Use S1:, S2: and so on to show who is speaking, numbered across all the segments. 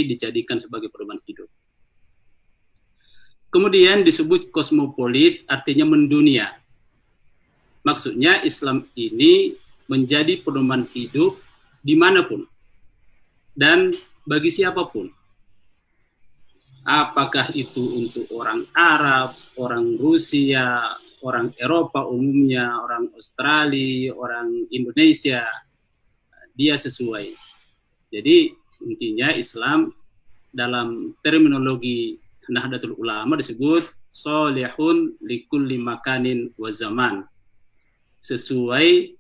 S1: dijadikan sebagai pedoman hidup. Kemudian disebut kosmopolit, artinya mendunia. Maksudnya Islam ini menjadi pedoman hidup dimanapun dan bagi siapapun. Apakah itu untuk orang Arab, orang Rusia, orang Eropa umumnya, orang Australia, orang Indonesia, dia sesuai. Jadi intinya Islam dalam terminologi Nahdlatul Ulama disebut solihun likulli makanin wa zaman, sesuai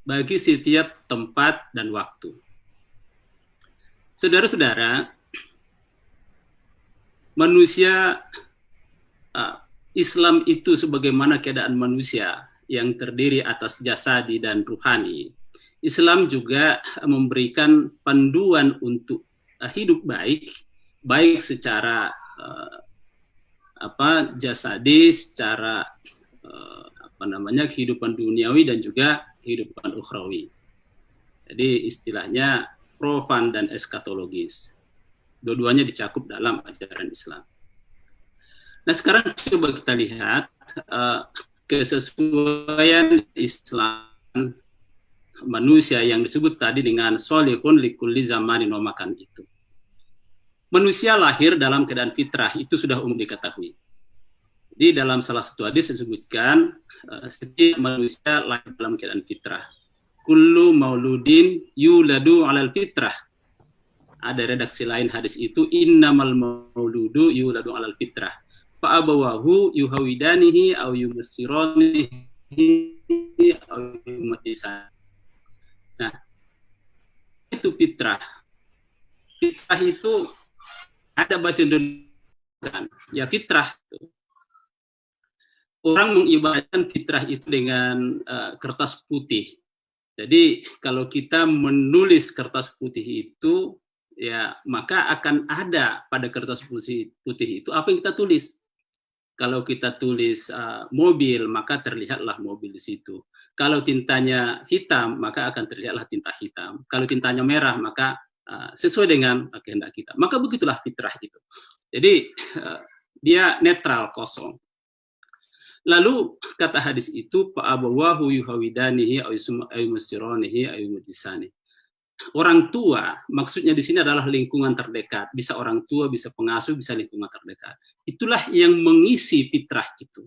S1: bagi setiap tempat dan waktu. Saudara-saudara, manusia, Islam itu sebagaimana keadaan manusia yang terdiri atas jasadi dan ruhani. Islam juga memberikan panduan untuk hidup baik, baik secara jasadi, secara kehidupan duniawi dan juga kehidupan ukhrawi. Jadi istilahnya profan dan eskatologis. Dua-duanya dicakup dalam ajaran Islam. Nah, sekarang coba kita lihat kesesuaian Islam manusia yang disebut tadi dengan solihun likulli zamanin wa makan itu. Manusia lahir dalam keadaan fitrah, itu sudah umum diketahui. Di dalam salah satu hadis disebutkan setiap manusia lahir dalam keadaan fitrah. Kullu mauludin yuladu alal fitrah. Ada redaksi lain hadis itu, innamal mauludu yuladu alal fitrah. Fa abawahu yuhawidanihi aw yumassiranihi aw yumajjisanihi. Nah, itu fitrah. Fitrah itu ada bahasa Indonesia, ya fitrah. Orang mengibaratkan fitrah itu dengan kertas putih. Jadi kalau kita menulis kertas putih itu, ya maka akan ada pada kertas putih itu apa yang kita tulis. Kalau kita tulis mobil, maka terlihatlah mobil di situ. Kalau tintanya hitam, maka akan terlihatlah tinta hitam. Kalau tintanya merah, maka sesuai dengan kehendak kita. Maka begitulah fitrah itu. Jadi dia netral, kosong. Lalu kata hadis itu, fa'abawahu yuhawidanihi ayumusironihi ayumujisani. Orang tua, maksudnya di sini adalah lingkungan terdekat. Bisa orang tua, bisa pengasuh, bisa lingkungan terdekat. Itulah yang mengisi fitrah itu.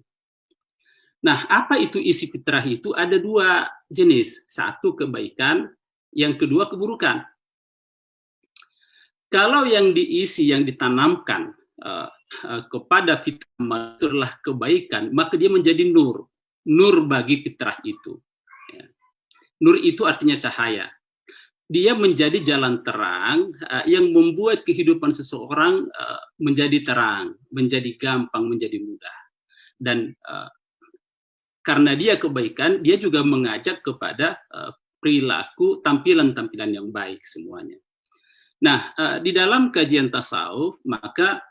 S1: Nah, apa itu isi fitrah itu? Ada dua jenis. Satu kebaikan, yang kedua keburukan. Kalau yang diisi, yang ditanamkan kepada fitrah itulah kebaikan, maka dia menjadi nur. Nur bagi fitrah itu. Nur itu artinya cahaya. Dia menjadi jalan terang yang membuat kehidupan seseorang menjadi terang, menjadi gampang, menjadi mudah. Dan karena dia kebaikan, dia juga mengajak kepada perilaku, tampilan-tampilan yang baik semuanya. Nah, di dalam kajian tasawuf, maka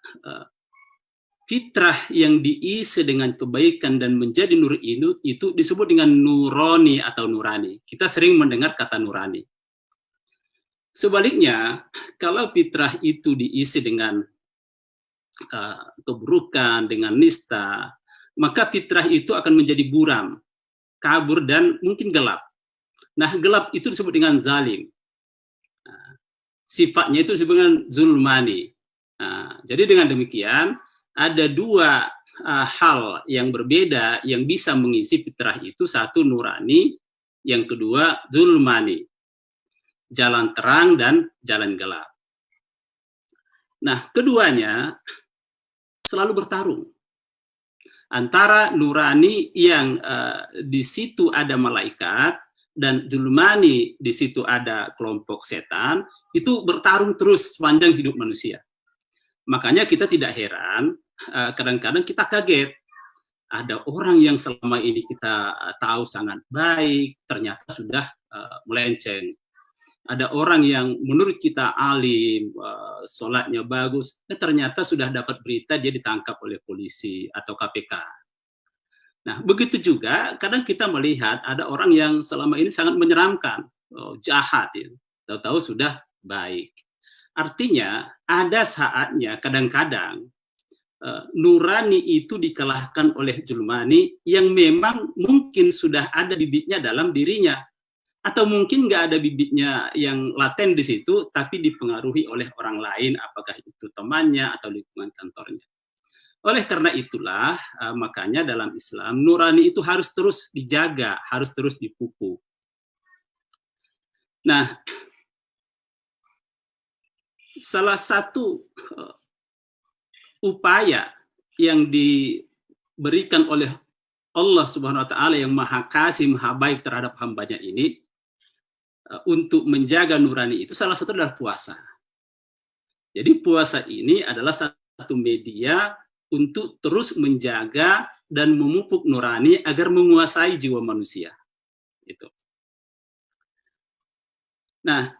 S1: fitrah yang diisi dengan kebaikan dan menjadi nur itu disebut dengan nurani atau nurani. Kita sering mendengar kata nurani. Sebaliknya, kalau fitrah itu diisi dengan keburukan, dengan nista, maka fitrah itu akan menjadi buram, kabur, dan mungkin gelap. Nah, gelap itu disebut dengan zalim. Sifatnya itu disebut dengan zulmani. Jadi dengan demikian, ada dua hal yang berbeda yang bisa mengisi fitrah itu. Satu nurani, yang kedua zulmani. Jalan terang dan jalan gelap. Nah, keduanya selalu bertarung antara nurani yang di situ ada malaikat dan zulmani di situ ada kelompok setan, itu bertarung terus sepanjang hidup manusia. Makanya kita tidak heran kadang-kadang kita kaget ada orang yang selama ini kita tahu sangat baik ternyata sudah melenceng. Ada orang yang menurut kita alim, sholatnya bagus, ternyata sudah dapat berita dia ditangkap oleh polisi atau KPK. Nah, begitu juga kadang kita melihat ada orang yang selama ini sangat menyeramkan, jahat, tahu-tahu sudah baik. Artinya ada saatnya kadang-kadang nurani itu dikalahkan oleh julmani yang memang mungkin sudah ada bibitnya dalam dirinya, atau mungkin nggak ada bibitnya yang laten di situ, tapi dipengaruhi oleh orang lain, apakah itu temannya atau lingkungan kantornya. Oleh karena itulah, makanya dalam Islam, nurani itu harus terus dijaga, harus terus dipupuk. Nah, salah satu upaya yang diberikan oleh Allah Subhanahu wa taala yang Maha Kasih, Maha Baik terhadap hambanya ini untuk menjaga nurani itu salah satu adalah puasa. Jadi puasa ini adalah satu media untuk terus menjaga dan memupuk nurani agar menguasai jiwa manusia. Itu. Nah,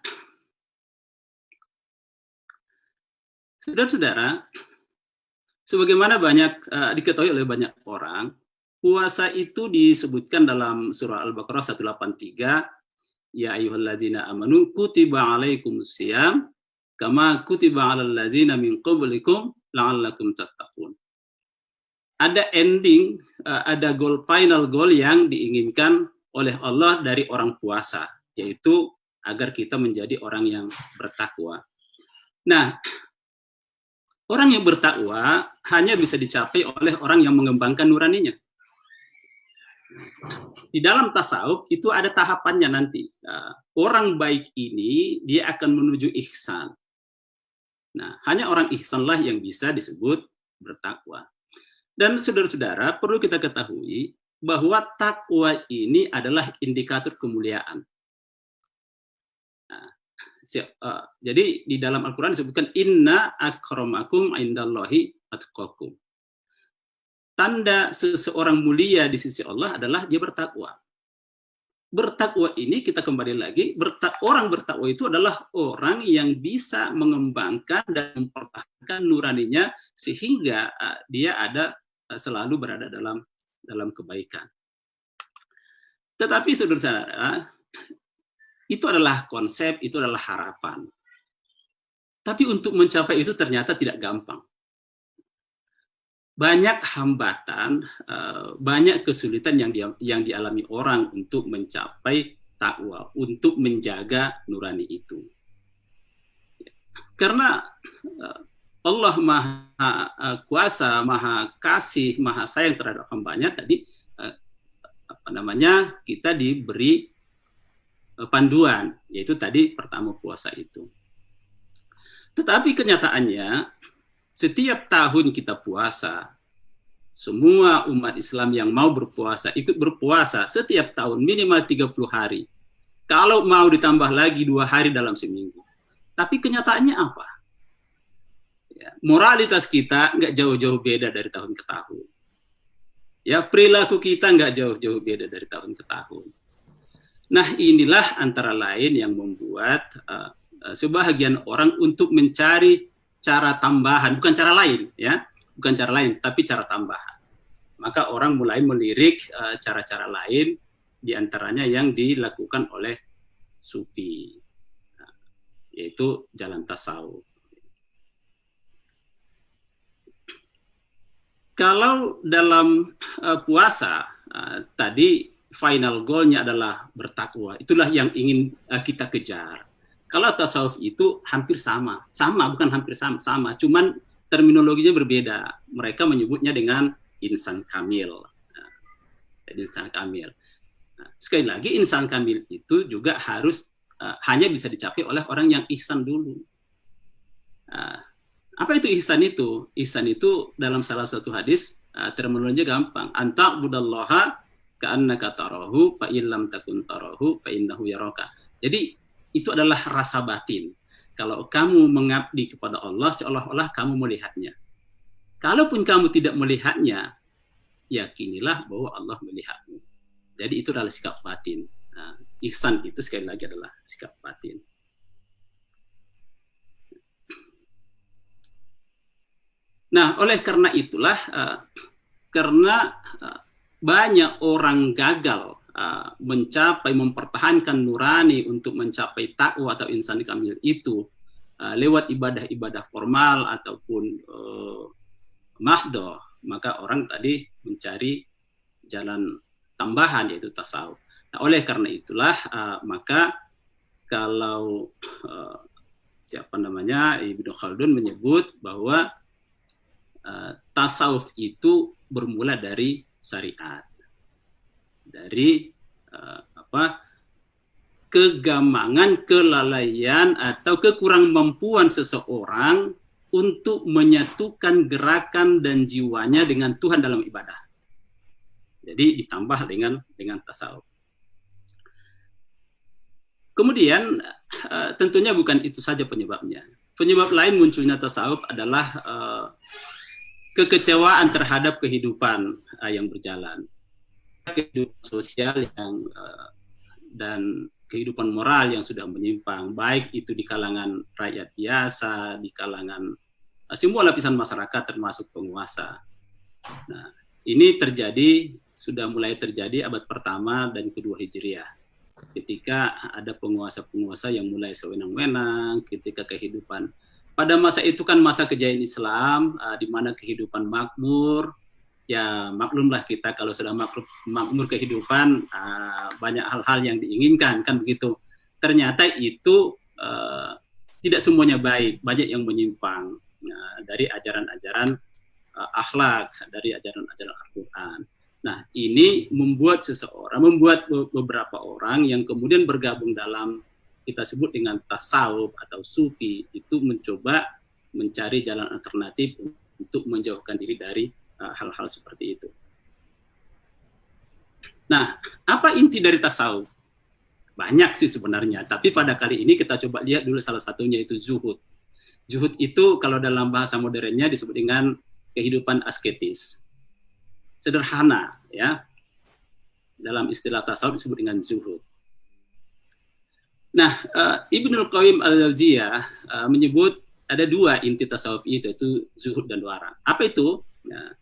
S1: saudara-saudara, sebagaimana banyak diketahui oleh banyak orang, puasa itu disebutkan dalam surah Al-Baqarah 183, ya ayyuhalladzina amanu kutiba alaikumusiyam kama kutiba alal ladzina min qablikum la'allakum tattaqun. Ada ending, ada goal, final goal yang diinginkan oleh Allah dari orang puasa, yaitu agar kita menjadi orang yang bertakwa. Nah, orang yang bertakwa hanya bisa dicapai oleh orang yang mengembangkan nuraninya. Di dalam tasawuf itu ada tahapannya nanti. Orang baik ini dia akan menuju ihsan. Nah, hanya orang ihsanlah yang bisa disebut bertakwa. Dan saudara-saudara, perlu kita ketahui bahwa takwa ini adalah indikator kemuliaan. Nah, jadi di dalam Al-Quran disebutkan inna akramakum indallahi atqakum. Tanda seseorang mulia di sisi Allah adalah dia bertakwa. Bertakwa ini kita kembali lagi, orang bertakwa itu adalah orang yang bisa mengembangkan dan mempertahankan nuraninya sehingga dia ada selalu berada dalam kebaikan. Tetapi saudara-saudara, itu adalah konsep, itu adalah harapan. Tapi untuk mencapai itu ternyata tidak gampang. Banyak hambatan, banyak kesulitan yang dialami orang untuk mencapai takwa, untuk menjaga nurani itu. Karena Allah Maha Kuasa, Maha Kasih, Maha Sayang terhadap hambanya, tadi kita diberi panduan, yaitu tadi pertama puasa itu. Tetapi kenyataannya setiap tahun kita puasa, semua umat Islam yang mau berpuasa ikut berpuasa setiap tahun minimal 30 hari. Kalau mau ditambah lagi 2 hari dalam seminggu. Tapi kenyataannya apa? Ya, moralitas kita nggak jauh-jauh beda dari tahun ke tahun. Ya, perilaku kita nggak jauh-jauh beda dari tahun ke tahun. Nah, inilah antara lain yang membuat sebahagian orang untuk mencari cara tambahan, bukan cara lain, ya, bukan cara lain, tapi cara tambahan. Maka orang mulai melirik cara-cara lain, diantaranya yang dilakukan oleh sufi, yaitu jalan tasawuf. Kalau dalam puasa tadi final goalnya adalah bertakwa, itulah yang ingin kita kejar. Kalau tasawuf itu hampir sama, bukan hampir sama, cuman terminologinya berbeda. Mereka menyebutnya dengan insan kamil. Insan kamil. Nah, sekali lagi insan kamil itu juga harus hanya bisa dicapai oleh orang yang ihsan dulu. Apa itu ihsan itu? Ihsan itu dalam salah satu hadis terminologinya gampang. Anta budallaha ka'annaka tarahu fa illam takun tarahu fa innahu yaraka. Jadi itu adalah rasa batin. Kalau kamu mengabdi kepada Allah seolah-olah kamu melihatnya. Kalaupun kamu tidak melihatnya, yakinilah bahwa Allah melihatmu. Jadi itu adalah sikap batin. Nah, ihsan itu sekali lagi adalah sikap batin. Nah, oleh karena itulah, karena banyak orang gagal mencapai, mempertahankan nurani untuk mencapai takwa atau insan kamil itu, lewat ibadah-ibadah formal ataupun mahdoh, maka orang tadi mencari jalan tambahan yaitu tasawuf. Nah, oleh karena itulah maka kalau Ibnu Khaldun menyebut bahwa tasawuf itu bermula dari syariat, dari kegamangan, kelalaian atau kekurangmampuan seseorang untuk menyatukan gerakan dan jiwanya dengan Tuhan dalam ibadah. Jadi ditambah dengan tasawuf. Kemudian tentunya bukan itu saja penyebabnya. Penyebab lain munculnya tasawuf adalah kekecewaan terhadap kehidupan yang berjalan, kehidupan sosial dan kehidupan moral yang sudah menyimpang, baik itu di kalangan rakyat biasa, di kalangan semua lapisan masyarakat termasuk penguasa. Nah, ini sudah mulai terjadi abad pertama dan kedua Hijriah. Ketika ada penguasa-penguasa yang mulai sewenang-wenang, ketika kehidupan pada masa itu kan masa kejayaan Islam, di mana kehidupan makmur, ya maklumlah kita kalau sudah makmur kehidupan, banyak hal-hal yang diinginkan, kan begitu. Ternyata itu tidak semuanya baik, banyak yang menyimpang dari ajaran-ajaran akhlak, dari ajaran-ajaran Al-Quran. Nah, ini membuat beberapa orang yang kemudian bergabung dalam kita sebut dengan tasawuf atau sufi, itu mencoba mencari jalan alternatif untuk menjauhkan diri dari hal-hal seperti itu. Nah, apa inti dari tasawuf? Banyak sih sebenarnya, tapi pada kali ini kita coba lihat dulu salah satunya, itu zuhud. Zuhud itu kalau dalam bahasa modernnya disebut dengan kehidupan asketis. Sederhana, ya. Dalam istilah tasawuf disebut dengan zuhud. Nah, Ibnul Qayyim al-Jauziyah menyebut ada dua inti tasawuf itu, yaitu zuhud dan wara. Apa itu? Nah,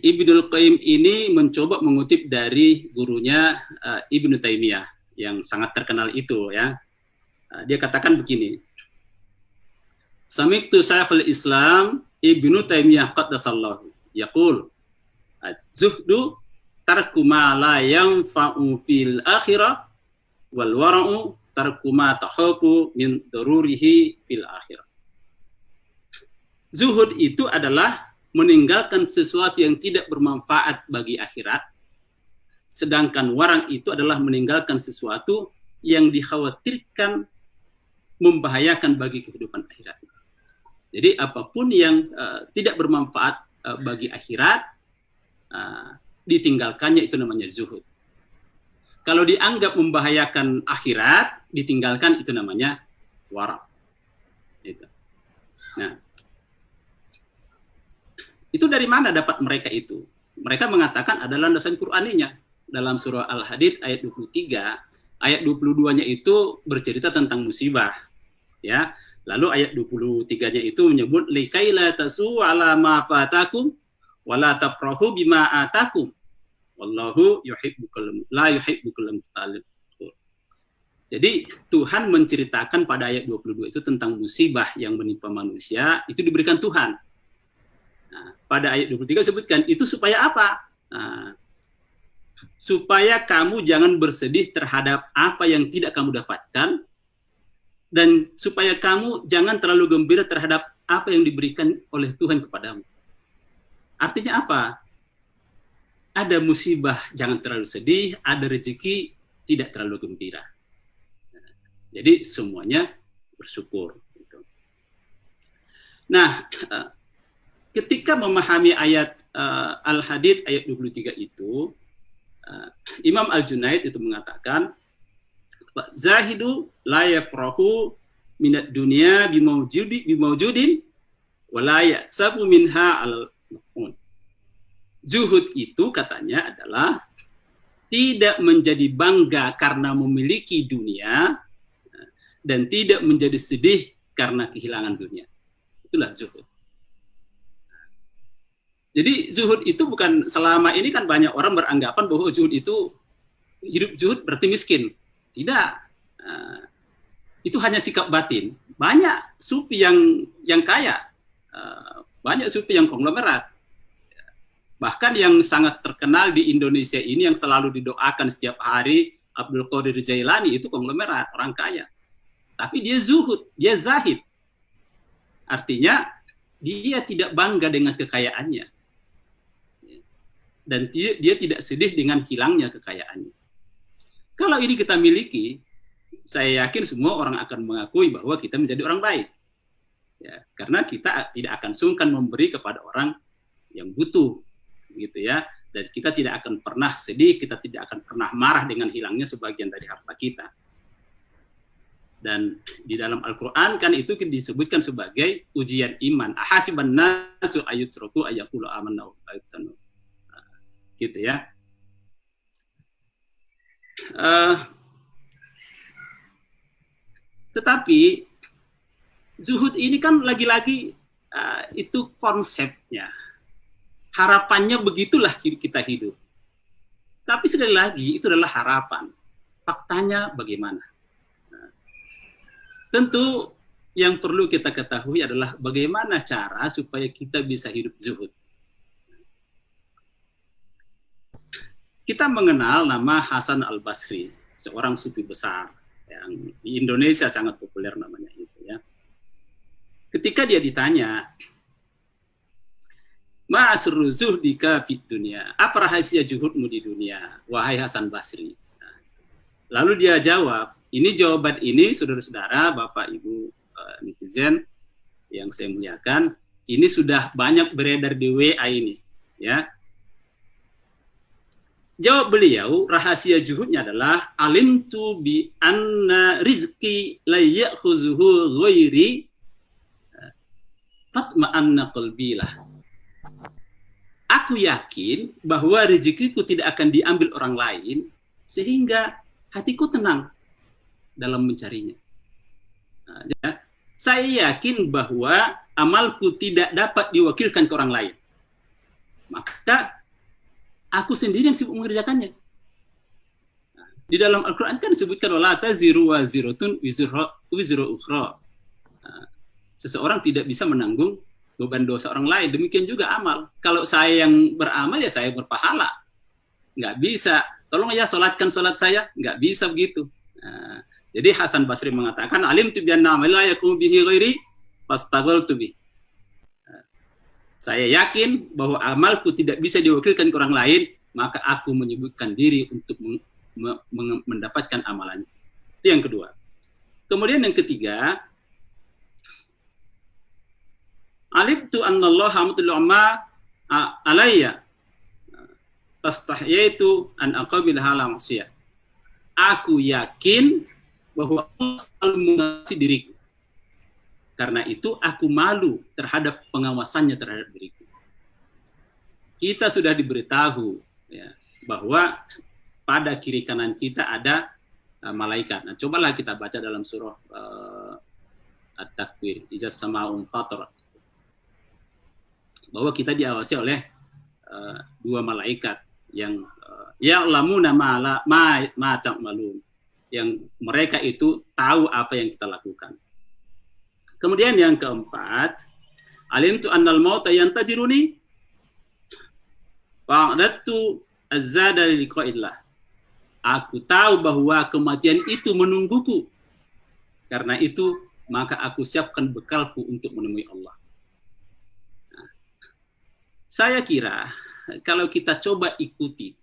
S1: Ibnul Qayyim ini mencoba mengutip dari gurunya Ibnu Taimiyah yang sangat terkenal itu, ya. Dia katakan begini. Sami'tu Syekhul Islam Ibnu Taimiyah qaddasallahu yaqul az-zuhdu tarku ma la yanfa'u fil akhirah wal wara'u tarku ma tahaqqu min darurihi fil akhirah. Zuhud itu adalah meninggalkan sesuatu yang tidak bermanfaat bagi akhirat, sedangkan warang itu adalah meninggalkan sesuatu yang dikhawatirkan membahayakan bagi kehidupan akhirat. Jadi apapun yang tidak bermanfaat bagi akhirat, ditinggalkannya, itu namanya zuhud. Kalau dianggap membahayakan akhirat, ditinggalkan, itu namanya wara. Itu. Nah, itu dari mana dapat mereka itu? Mereka mengatakan adalah landasan Qur'aninya. Dalam surah Al-Hadid ayat 23, ayat 22-nya itu bercerita tentang musibah. Ya. Lalu ayat 23-nya itu menyebut likaila tasu ala ma fatakum wala tafrahu bima atakum. Wallahu la yuhibbul mukhtalin. Jadi Tuhan menceritakan pada ayat 22 itu tentang musibah yang menimpa manusia, itu diberikan Tuhan. Nah, pada ayat 23 sebutkan itu supaya apa? Nah, supaya kamu jangan bersedih terhadap apa yang tidak kamu dapatkan, dan supaya kamu jangan terlalu gembira terhadap apa yang diberikan oleh Tuhan kepadamu. Artinya apa? Ada musibah, jangan terlalu sedih, ada rezeki, tidak terlalu gembira. Jadi semuanya bersyukur. Nah, ketika memahami ayat Al-Hadid ayat 23 itu, Imam Al-Junaid itu mengatakan, Zahidu la yafrahu minad dunya bimaujudin wa la ya'sabu minha al-maqun. Zuhud itu katanya adalah tidak menjadi bangga karena memiliki dunia dan tidak menjadi sedih karena kehilangan dunia. Itulah zuhud. Jadi zuhud itu bukan, selama ini kan banyak orang beranggapan bahwa zuhud itu, hidup zuhud berarti miskin. Tidak. Itu hanya sikap batin. banyak sufi yang kaya, banyak sufi yang konglomerat. Bahkan yang sangat terkenal di Indonesia ini yang selalu didoakan setiap hari, Abdul Qadir Jailani, itu konglomerat, orang kaya. Tapi dia zuhud, dia zahid. Artinya dia tidak bangga dengan kekayaannya. Dan dia tidak sedih dengan hilangnya kekayaannya. Kalau ini kita miliki, saya yakin semua orang akan mengakui bahwa kita menjadi orang baik. Ya, karena kita tidak akan sungkan memberi kepada orang yang butuh, gitu ya. Dan kita tidak akan pernah sedih, kita tidak akan pernah marah dengan hilangnya sebagian dari harta kita. Dan di dalam Al-Quran kan itu disebutkan sebagai ujian iman. Ahasiban nasu ayyutraku ayyaqulu amanna wa hum la yuftanun. Gitu ya. Tetapi zuhud ini kan lagi-lagi itu konsepnya. Harapannya begitulah kita hidup. Tapi sekali lagi itu adalah harapan. Faktanya bagaimana? Tentu yang perlu kita ketahui adalah bagaimana cara supaya kita bisa hidup zuhud. Kita mengenal nama Hasan Al-Basri, seorang sufi besar yang di Indonesia sangat populer namanya itu ya. Ketika dia ditanya, "Ma'asru zuhdika fid dunia?" Apa rahasia zuhudmu di dunia, wahai Hasan Basri? Lalu dia jawab, ini jawaban ini saudara-saudara, Bapak Ibu netizen yang saya muliakan, ini sudah banyak beredar di WA ini, ya. Jawab beliau, rahasia zuhudnya adalah alimtu bi anna rizqi la ya'khuzuhu ghairi fatma'anna qalbi lah. Aku yakin bahwa rezekiku tidak akan diambil orang lain sehingga hatiku tenang dalam mencarinya. Nah, ya. Saya yakin bahwa amalku tidak dapat diwakilkan ke orang lain. Maka aku sendiri yang sibuk mengerjakannya. Nah, di dalam Al-Quran kan disebutkan wala taziru waziratun wizra ukhra. Nah, seseorang tidak bisa menanggung beban dosa orang lain. Demikian juga amal. Kalau saya yang beramal ya saya berpahala. Nggak bisa. Tolong ya solatkan solat saya. Nggak bisa begitu. Nah, jadi Hasan Basri mengatakan alim tu bi anna amala yakum bihi ghairi fastaghaltu bi. Saya yakin bahwa amalku tidak bisa diwakilkan ke orang lain, maka aku menyebutkan diri untuk mendapatkan amalannya. Itu yang kedua. Kemudian yang ketiga, alibtu annallaha mutla'u ma alayya fastahyaitu an aqabil hala maksiyah. Aku yakin bahwa Allah selalu mengasihi diriku. Karena itu aku malu terhadap pengawasannya terhadap diriku. Kita sudah diberitahu ya, bahwa pada kiri kanan kita ada malaikat. Nah, cobalah kita baca dalam surah At-Takwir, Izas Sama'un Fatarat. Bahwa kita diawasi oleh dua malaikat yang ya'lamuna ma ta'malun, yang mereka itu tahu apa yang kita lakukan. Kemudian yang keempat, alimtu annal mauta yantajiruni fa'adatu azzada liqa'illah. Aku tahu bahwa kematian itu menungguku. Karena itu, maka aku siapkan bekalku untuk menemui Allah. Nah, saya kira kalau kita coba ikuti,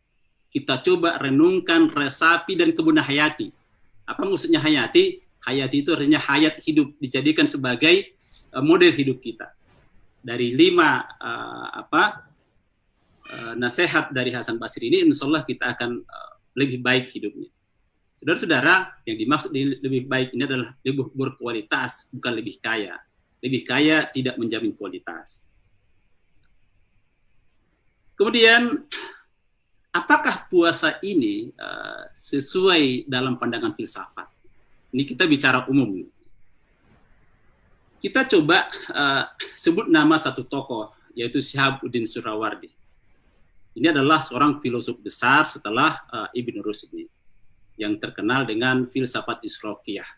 S1: kita coba renungkan, resapi dan kemudian hayati. Apa maksudnya hayati? Hayati itu artinya hayat hidup, dijadikan sebagai model hidup kita. Dari 5 nasihat dari Hasan Basri ini, insya Allah kita akan lebih baik hidupnya. Saudara-saudara, yang dimaksud lebih baik ini adalah lebih berkualitas, bukan lebih kaya. Lebih kaya tidak menjamin kualitas. Kemudian, apakah puasa ini sesuai dalam pandangan filsafat? Ini kita bicara umum. Kita coba sebut nama satu tokoh, yaitu Syihabuddin Surawardi. Ini adalah seorang filosof besar setelah Ibn Rushd, yang terkenal dengan filsafat Israqiyah.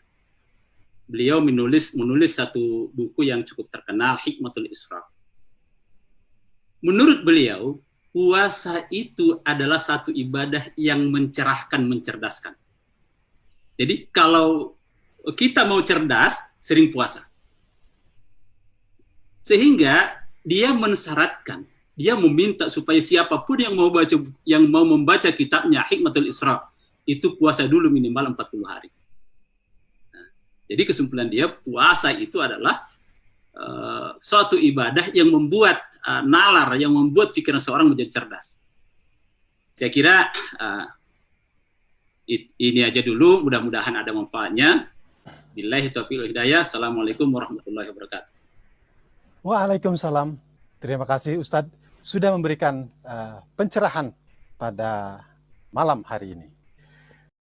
S1: beliau menulis satu buku yang cukup terkenal, Hikmatul Isra. Menurut beliau, puasa itu adalah satu ibadah yang mencerahkan, mencerdaskan. Jadi kalau kita mau cerdas, sering puasa. Sehingga dia mensyaratkan, dia meminta supaya siapapun yang mau membaca kitabnya Hikmatul Isra itu puasa dulu minimal 40 hari. Jadi kesimpulan dia, puasa itu adalah suatu ibadah yang membuat nalar, yang membuat pikiran seorang menjadi cerdas. Saya kira ini aja dulu, mudah-mudahan ada manfaatnya. Billahi taufiq wal hidayah. Assalamualaikum warahmatullahi wabarakatuh.
S2: Waalaikumsalam. Terima kasih Ustadz sudah memberikan pencerahan pada malam hari ini.